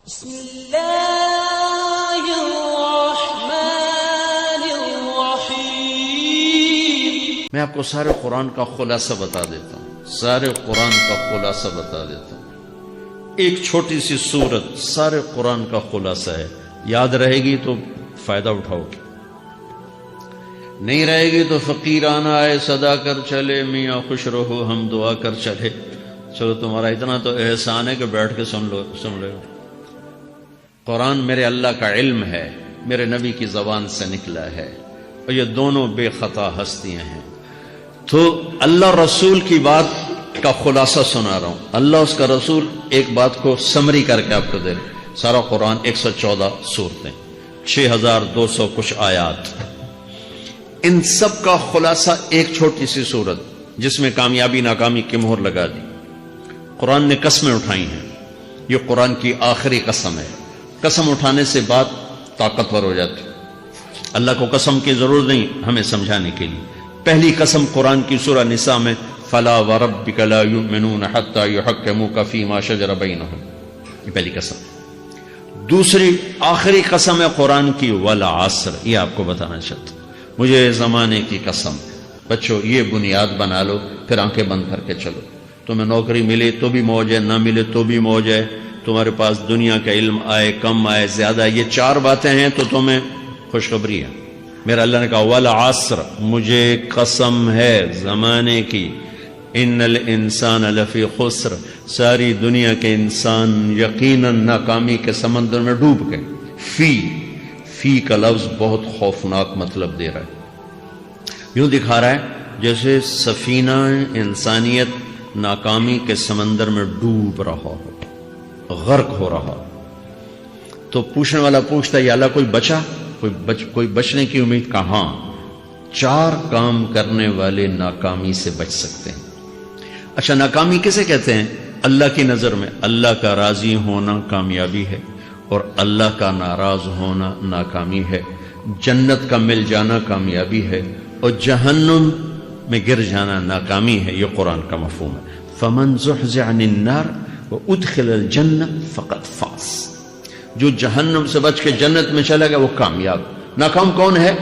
بسم اللہ الرحمن الرحیم۔ میں آپ کو سارے قرآن کا خلاصہ بتا دیتا ہوں، سارے قرآن کا خلاصہ بتا دیتا ہوں۔ ایک چھوٹی سی سورت سارے قرآن کا خلاصہ ہے، یاد رہے گی تو فائدہ اٹھاؤ گے، نہیں رہے گی تو فقیرانہ آئے صدا کر چلے، میاں خوش رہو ہم دعا کر چلے۔ چلو تمہارا اتنا تو احسان ہے کہ بیٹھ کے سن لو۔ قرآن میرے اللہ کا علم ہے، میرے نبی کی زبان سے نکلا ہے، اور یہ دونوں بے خطا ہستیاں ہیں۔ تو اللہ رسول کی بات کا خلاصہ سنا رہا ہوں، اللہ اس کا رسول ایک بات کو سمری کر کے آپ کو دے رہے۔ سارا قرآن 114 سورتیں، 6200 کچھ آیات، ان سب کا خلاصہ ایک چھوٹی سی سورت جس میں کامیابی ناکامی کی مہر لگا دی۔ قرآن نے قسمیں اٹھائی ہیں، یہ قرآن کی آخری قسم ہے۔ قسم اٹھانے سے بات طاقتور ہو جاتی، اللہ کو قسم کی ضرورت نہیں ہمیں سمجھانے کے لیے۔ پہلی قسم قرآن کی سورہ نساء میں فلا وربک لا یؤمنون حتی یحکموک فیما شجر بینہم، یہ پہلی قسم۔ دوسری آخری قسم ہے قرآن کی والعصر، یہ آپ کو بتانا چاہتا ہوں، مجھے زمانے کی قسم۔ بچوں یہ بنیاد بنا لو، پھر آنکھیں بند کر کے چلو۔ تمہیں نوکری ملے تو بھی موج ہے، نہ ملے تو بھی موج ہے، تمہارے پاس دنیا کا علم آئے کم آئے زیادہ، یہ چار باتیں ہیں تو تمہیں خوشخبری ہے۔ میرا اللہ نے کہا والعصر، مجھے قسم ہے زمانے کی، ان الانسان لفی خسر، ساری دنیا کے انسان یقیناً ناکامی کے سمندر میں ڈوب گئے۔ فی کا لفظ بہت خوفناک مطلب دے رہا ہے، یوں دکھا رہا ہے جیسے سفینہ انسانیت ناکامی کے سمندر میں ڈوب رہا ہو، غرق ہو رہا۔ تو پوچھنے والا پوچھتا ہے یا اللہ کوئی بچا، کوئی بچنے کی امید؟ کہاں؟ چار کام کرنے والے ناکامی سے بچ سکتے ہیں۔ اچھا ناکامی کسے کہتے ہیں؟ اللہ کی نظر میں اللہ کا راضی ہونا کامیابی ہے، اور اللہ کا ناراض ہونا ناکامی ہے۔ جنت کا مل جانا کامیابی ہے، اور جہنم میں گر جانا ناکامی ہے۔ یہ قرآن کا مفہوم ہے۔ فمن زحزح عن النار وادخل الجنہ فقد فاز، جو جہنم سے بچ کے جنت میں چلا گیا وہ کامیاب۔ ناکام کون ہے؟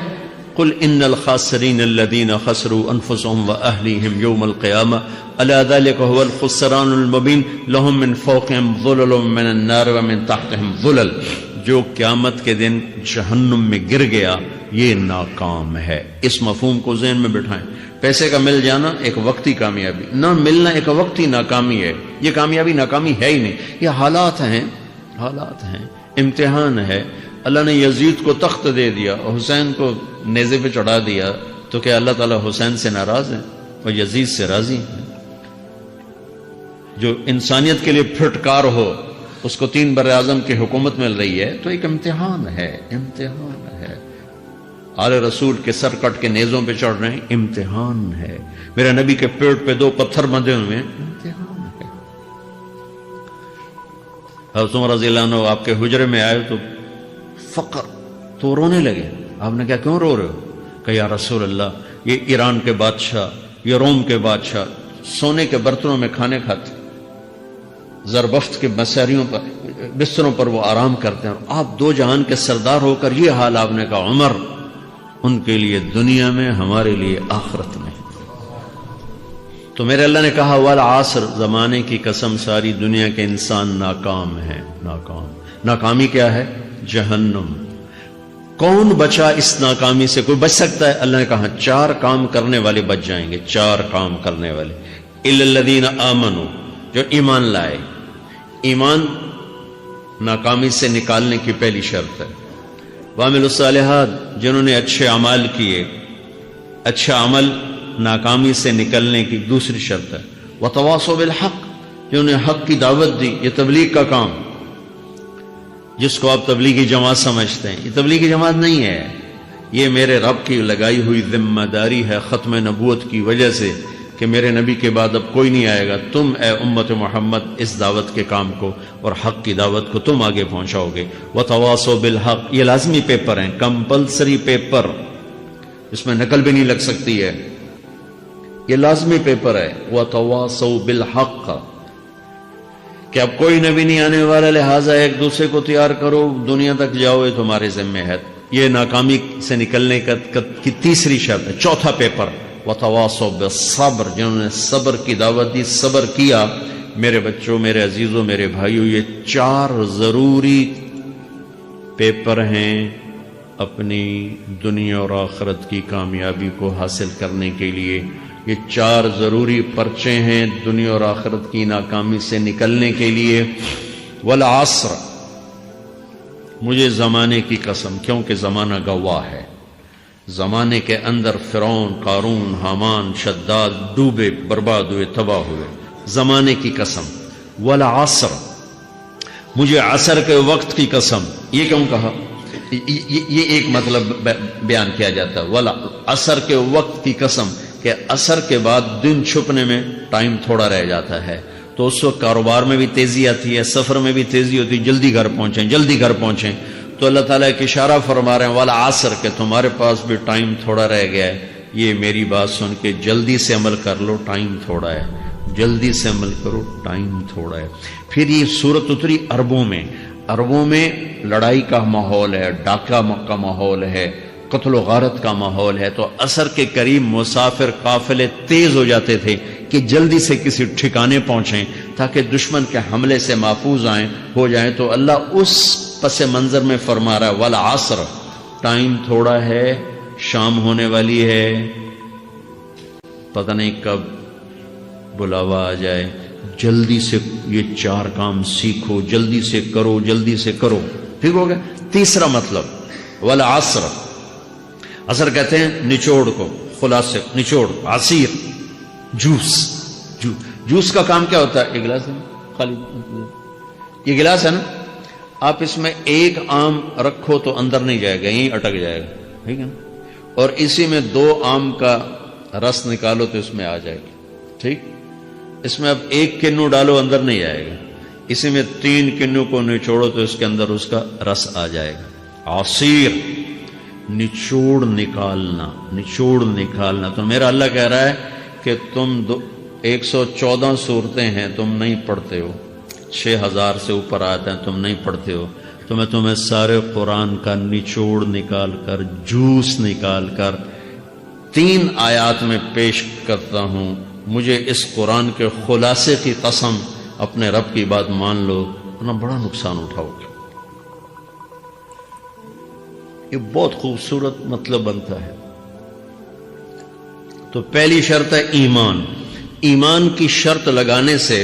قل ان الخاسرین الذین خسروا انفسهم واہلیہم یوم القیامہ الا ذلک هو الخسران المبین لهم من فوقهم ظلل من النار ومن تحتهم ظلل، جو قیامت کے دن جہنم میں گر گیا یہ ناکام ہے۔ اس مفہوم کو ذہن میں بٹھائیں۔ پیسے کا مل جانا ایک وقتی کامیابی، نہ ملنا ایک وقتی ناکامی ہے۔ یہ کامیابی ناکامی ہے ہی نہیں، یہ حالات ہیں، امتحان ہے۔ اللہ نے یزید کو تخت دے دیا اور حسین کو نیزے پہ چڑھا دیا، تو کیا اللہ تعالیٰ حسین سے ناراض ہے اور یزید سے راضی ہے؟ جو انسانیت کے لیے پھٹکار ہو اس کو 3 براعظم کی حکومت مل رہی ہے، تو ایک امتحان ہے۔ آل رسول کے سر کٹ کے نیزوں پہ چڑھ رہے ہیں، امتحان ہے۔ میرے نبی کے پیٹ پہ 2 پتھر بندھے ہوئے ہیں، امتحان ہے۔ حضرت عمر رضی اللہ عنہ آپ کے حجرے میں آئے تو فقر، تو رونے لگے۔ آپ نے کہا کیوں رو رہے ہو؟ کہ یا رسول اللہ یہ ایران کے بادشاہ، یہ روم کے بادشاہ سونے کے برتنوں میں کھانے کھاتے، زربفت کے بستروں پر وہ آرام کرتے ہیں، اور آپ 2 جہان کے سردار ہو کر یہ حال۔ آپ نے کہا عمر ان کے لیے دنیا میں، ہمارے لیے آخرت میں۔ تو میرے اللہ نے کہا والعصر، زمانے کی قسم ساری دنیا کے انسان ناکام ہیں، ناکامی کیا ہے؟ جہنم۔ کون بچا اس ناکامی سے؟ کوئی بچ سکتا ہے؟ اللہ نے کہا 4 کام کرنے والے بچ جائیں گے، 4 کام کرنے والے۔ الا الذین آمنوا، جو ایمان لائے۔ ایمان ناکامی سے نکالنے کی پہلی شرط ہے۔ وعملوا الصالحات، جنہوں نے اچھے اعمال کیے، اچھا عمل ناکامی سے نکلنے کی دوسری شرط ہے۔ وتواصوا بالحق، جنہوں نے حق کی دعوت دی، یہ تبلیغ کا کام۔ جس کو آپ تبلیغی جماعت سمجھتے ہیں، یہ تبلیغی جماعت نہیں ہے، یہ میرے رب کی لگائی ہوئی ذمہ داری ہے ختم نبوت کی وجہ سے، کہ میرے نبی کے بعد اب کوئی نہیں آئے گا، تم اے امت محمد اس دعوت کے کام کو اور حق کی دعوت کو تم آگے پہنچاؤ گے۔ وتواصوا بالحق، یہ لازمی پیپر ہیں، کمپلسری پیپر، اس میں نقل بھی نہیں لگ سکتی ہے، یہ لازمی پیپر ہے۔ وتواصوا بالحق، کہ اب کوئی نبی نہیں آنے والا، لہٰذا ایک دوسرے کو تیار کرو، دنیا تک جاؤ، یہ تمہارے ذمہ ہے. یہ ناکامی سے نکلنے کی تیسری شرط ہے. چوتھا پیپر وتواصوا بالصبر، جنہوں نے صبر کی دعوت دی، صبر کیا. میرے بچوں، میرے عزیزوں، میرے بھائیوں، یہ 4 ضروری پیپر ہیں اپنی دنیا اور آخرت کی کامیابی کو حاصل کرنے کے لیے. یہ 4 ضروری پرچے ہیں دنیا اور آخرت کی ناکامی سے نکلنے کے لیے. والعصر، مجھے زمانے کی قسم، کیونکہ زمانہ گواہ ہے. زمانے کے اندر فرعون، قارون، حامان، شداد ڈوبے، برباد ہوئے، تباہ ہوئے. زمانے کی قسم. والعصر، مجھے عصر کے وقت کی قسم. یہ کیوں کہا؟ یہ ایک مطلب بیان کیا جاتا ہے. والعصر کے وقت کی قسم کہ عصر کے بعد دن چھپنے میں ٹائم تھوڑا رہ جاتا ہے، تو اس وقت کاروبار میں بھی تیزی آتی ہے، سفر میں بھی تیزی ہوتی ہے، جلدی گھر پہنچیں، جلدی گھر پہنچیں. تو اللہ تعالیٰ ایک اشارہ فرما رہے ہیں والعصر، کہ تمہارے پاس بھی ٹائم تھوڑا رہ گیا ہے. یہ میری بات سن کے جلدی سے عمل کر لو، ٹائم تھوڑا ہے. جلدی سے عمل کرو، ٹائم تھوڑا ہے. پھر یہ سورت اتری عربوں میں. عربوں میں لڑائی کا ماحول ہے، ڈاکہ کا ماحول ہے، قتل و غارت کا ماحول ہے. تو عصر کے قریب مسافر قافلے تیز ہو جاتے تھے کہ جلدی سے کسی ٹھکانے پہنچیں تاکہ دشمن کے حملے سے محفوظ ہو جائیں. تو اللہ اس پس منظر میں فرما رہا ہے والعصر، ٹائم تھوڑا ہے، شام ہونے والی ہے، پتہ نہیں کب بلاوا آ جائے. جلدی سے یہ 4 کام سیکھو، جلدی سے کرو، جلدی سے کرو. ٹھیک ہو گیا. تیسرا مطلب والعصر، عصر کہتے ہیں نچوڑ کو، خلاصے، نچوڑ، عصیر، جوس کا کام کیا ہوتا ہے؟ ایک گلاس ہے خالی، یہ گلاس ہے نا، آپ اس میں ایک آم رکھو تو اندر نہیں جائے گا، یہیں اٹک جائے گا، ٹھیک ہے نا. اور اسی میں 2 آم کا رس نکالو تو اس میں آ جائے گا. ٹھیک. اس میں اب 1 کنو ڈالو، اندر نہیں آئے گا. اسی میں 3 کنو کو نچوڑو تو اس کے اندر اس کا رس آ جائے گا. عصیر، نچوڑ نکالنا، نچوڑ نکالنا. تو میرا اللہ کہہ رہا ہے کہ تم 114 صورتیں ہیں، تم نہیں پڑھتے ہو، 6000 سے اوپر آتے ہیں، تم نہیں پڑھتے ہو. تو میں تمہیں سارے قرآن کا نچوڑ نکال کر، جوس نکال کر 3 آیات میں پیش کرتا ہوں. مجھے اس قرآن کے خلاصے کی قسم، اپنے رب کی بات مان لو، ورنہ بڑا نقصان اٹھاؤ گے. یہ بہت خوبصورت مطلب بنتا ہے. تو پہلی شرط ہے ایمان. ایمان کی شرط لگانے سے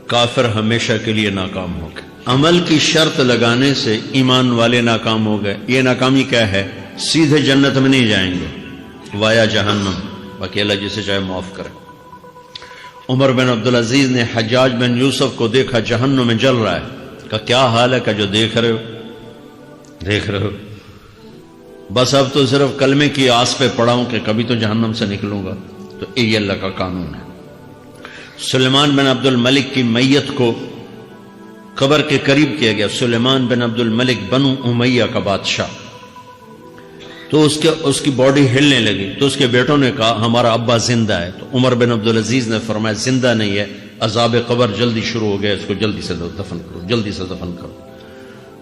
کافر ہمیشہ کے لیے ناکام ہو گئے. عمل کی شرط لگانے سے ایمان والے ناکام ہو گئے. یہ ناکامی کیا ہے؟ سیدھے جنت میں نہیں جائیں گے، وایا جہنم. باقی اللہ جسے چاہے معاف کرے. عمر بن عبدالعزیز نے حجاج بن یوسف کو دیکھا جہنم میں جل رہا ہے. کہا کیا حال ہے؟ کہ جو دیکھ رہے ہو، بس اب تو صرف کلمے کی آس پہ پڑا ہوں کہ کبھی تو جہنم سے نکلوں گا. تو یہ اللہ کا قانون ہے. سلیمان بن عبد الملک کی میت کو قبر کے قریب کیا گیا. سلیمان بن عبد الملک بنو امیہ کا بادشاہ. تو اس کی باڈی ہلنے لگی. تو اس کے بیٹوں نے کہا ہمارا ابا زندہ ہے. تو عمر بن عبدالعزیز نے فرمایا زندہ نہیں ہے، عذاب قبر جلدی شروع ہو گیا، اس کو جلدی سے دفن کرو، جلدی سے دفن کرو.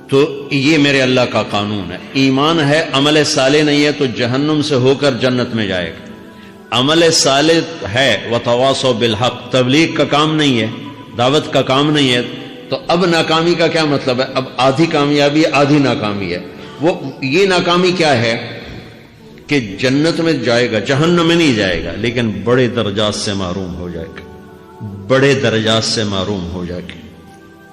تو یہ میرے اللہ کا قانون ہے. ایمان ہے، عمل صالح نہیں ہے تو جہنم سے ہو کر جنت میں جائے گا. عمل صالح ہے وتواصوا بالحق، تبلیغ کا کام نہیں ہے، دعوت کا کام نہیں ہے. تو اب ناکامی کا کیا مطلب ہے؟ اب آدھی کامیابی ہے، آدھی ناکامی ہے. یہ ناکامی کیا ہے کہ جنت میں جائے گا، جہنم میں نہیں جائے گا، لیکن بڑے درجات سے محروم ہو جائے گا. بڑے درجات سے محروم ہو جائے گا.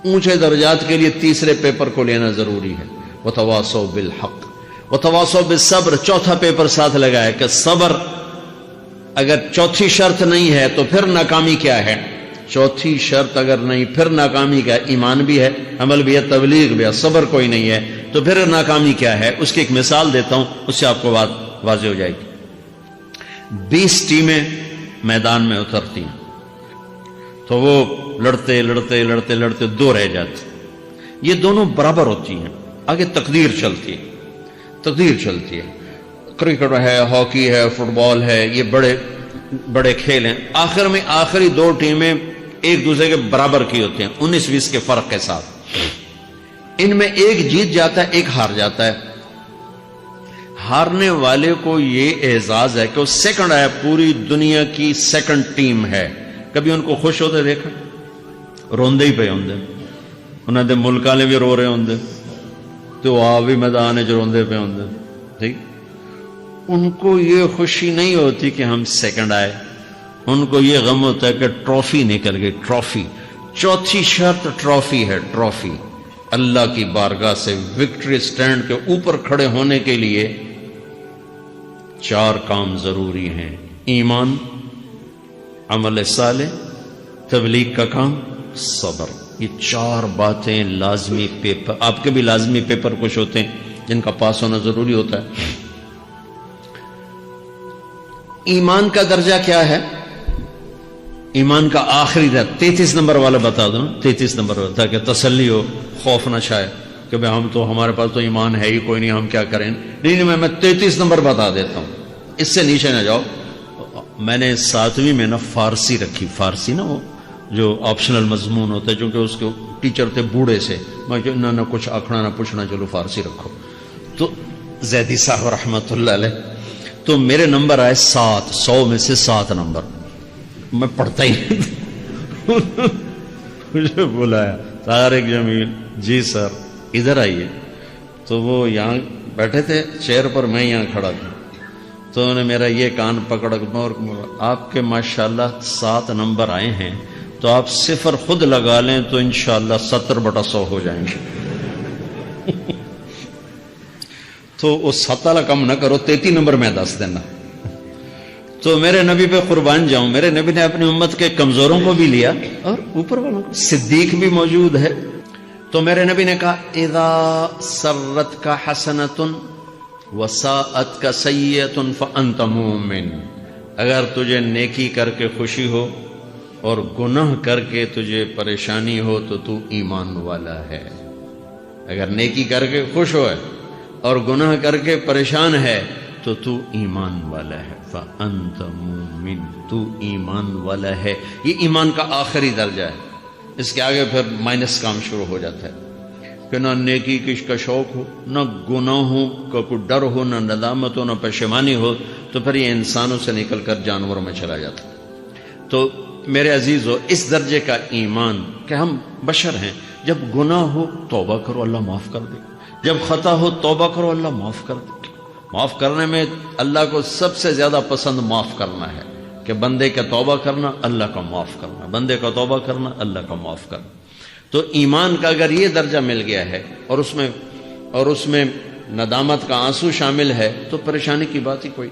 اونچے درجات کے لیے تیسرے پیپر کو لینا ضروری ہے. وتواصوا بالحق وتواصوا بالصبر. چوتھا پیپر ساتھ لگا ہے کہ صبر اگر چوتھی شرط نہیں ہے تو پھر ناکامی کیا ہے؟ چوتھی شرط اگر نہیں پھر ناکامی کیا ہے؟ ایمان بھی ہے، عمل بھی ہے، تبلیغ بھی ہے، صبر کوئی نہیں ہے تو پھر ناکامی کیا ہے؟ اس کی ایک مثال دیتا ہوں، اس سے آپ کو بات واضح ہو جائے گی. 20 ٹیمیں میدان میں اترتی ہیں تو وہ لڑتے لڑتے لڑتے لڑتے 2 رہ جاتی. یہ دونوں برابر ہوتی ہیں. آگے تقدیر چلتی ہے، تقدیر چلتی ہے. کرکٹ ہے، ہاکی ہے، فٹ بال ہے، یہ بڑے بڑے کھیل ہیں. آخر میں آخری 2 ٹیمیں ایک دوسرے کے برابر کی ہوتے ہیں 19-20 کے فرق کے ساتھ. ان میں ایک جیت جاتا ہے ایک ہار جاتا ہے. ہارنے والے کو یہ اعزاز ہے کہ وہ سیکنڈ آیا, پوری دنیا کی سیکنڈ ٹیم ہے. کبھی ان کو خوش ہوتے دیکھا؟ روندے ہی پہ ہوں, انہوں نے ملک والے بھی رو رہے ہوں تو آ بھی میدان ہے جو روندے پہ ہوں. ٹھیک, ان کو یہ خوشی نہیں ہوتی کہ ہم سیکنڈ آئے, ان کو یہ غم ہوتا ہے کہ ٹرافی نکل گئی. ٹرافی, چوتھی شرط ٹرافی ہے. ٹرافی اللہ کی بارگاہ سے وکٹری سٹینڈ کے اوپر کھڑے ہونے کے لیے 4 کام ضروری ہیں: ایمان, عمل صالح, تبلیغ کا کام, صبر. یہ 4 باتیں لازمی پیپر, آپ کے بھی لازمی پیپر کچھ ہوتے ہیں جن کا پاس ہونا ضروری ہوتا ہے. ایمان کا درجہ کیا ہے؟ ایمان کا آخری درجہ 33 نمبر والا بتا دوں. 33 نمبر والا, تاکہ تسلی ہو, خوف نہ چھائے کہ بھئی ہم تو, ہمارے پاس تو ایمان ہے ہی کوئی نہیں, ہم کیا کریں. نہیں, میں 33 نمبر بتا دیتا ہوں, اس سے نیچے نہ جاؤ. میں نے 7ویں میں نا فارسی رکھی. فارسی نا وہ جو آپشنل مضمون ہوتا ہے, چونکہ اس کے ٹیچر تھے بوڑھے سے, میں نہ کچھ آکھنا نہ پوچھنا, چلو فارسی رکھو. تو زیدی صاحب رحمت اللہ علیہ, تو میرے نمبر آئے 7, 100 میں سے 7 نمبر. میں پڑھتا ہی مجھے بلایا طارق جمیل, جی سر ادھر آئیے. تو وہ یہاں بیٹھے تھے چیئر پر, میں یہاں کھڑا تھا. تو انہوں نے میرا یہ کان پکڑ, اور آپ کے ماشاءاللہ 7 نمبر آئے ہیں, تو آپ 0 خود لگا لیں تو انشاءاللہ 70/100 ہو جائیں گے. تو اس 7 والا کم نہ کرو, 33 نمبر میں 10 دینا. تو میرے نبی پہ قربان جاؤں, میرے نبی نے اپنی امت کے کمزوروں کو بھی لیا اور اوپر والوں کو. صدیق بھی موجود ہے. تو میرے نبی نے کہا اذا سرت کا حسنۃ وساءت کا سیئۃ فانت مومن. اگر تجھے نیکی کر کے خوشی ہو اور گناہ کر کے تجھے پریشانی ہو تو تو ایمان والا ہے. اگر نیکی کر کے خوش ہو اور گناہ کر کے پریشان ہے تو تو ایمان والا ہے. فأنت مومن, تو ایمان والا ہے. یہ ایمان کا آخری درجہ ہے. اس کے آگے پھر مائنس کام شروع ہو جاتا ہے کہ نہ نیکی کا شوق ہو, نہ گناہوں کا کوئی ڈر ہو, نہ ندامت ہو, نہ پشیمانی ہو, تو پھر یہ انسانوں سے نکل کر جانوروں میں چلا جاتا ہے. تو میرے عزیزو, اس درجے کا ایمان کہ ہم بشر ہیں, جب گناہ ہو توبہ کرو اللہ معاف کر دے, جب خطا ہو توبہ کرو اللہ معاف کر دے. معاف کرنے میں اللہ کو سب سے زیادہ پسند معاف کرنا ہے, کہ بندے کا توبہ کرنا اللہ کا معاف کرنا, بندے کا توبہ کرنا اللہ کا معاف کرنا. تو ایمان کا اگر یہ درجہ مل گیا ہے اور اس میں ندامت کا آنسو شامل ہے تو پریشانی کی بات ہی کوئی.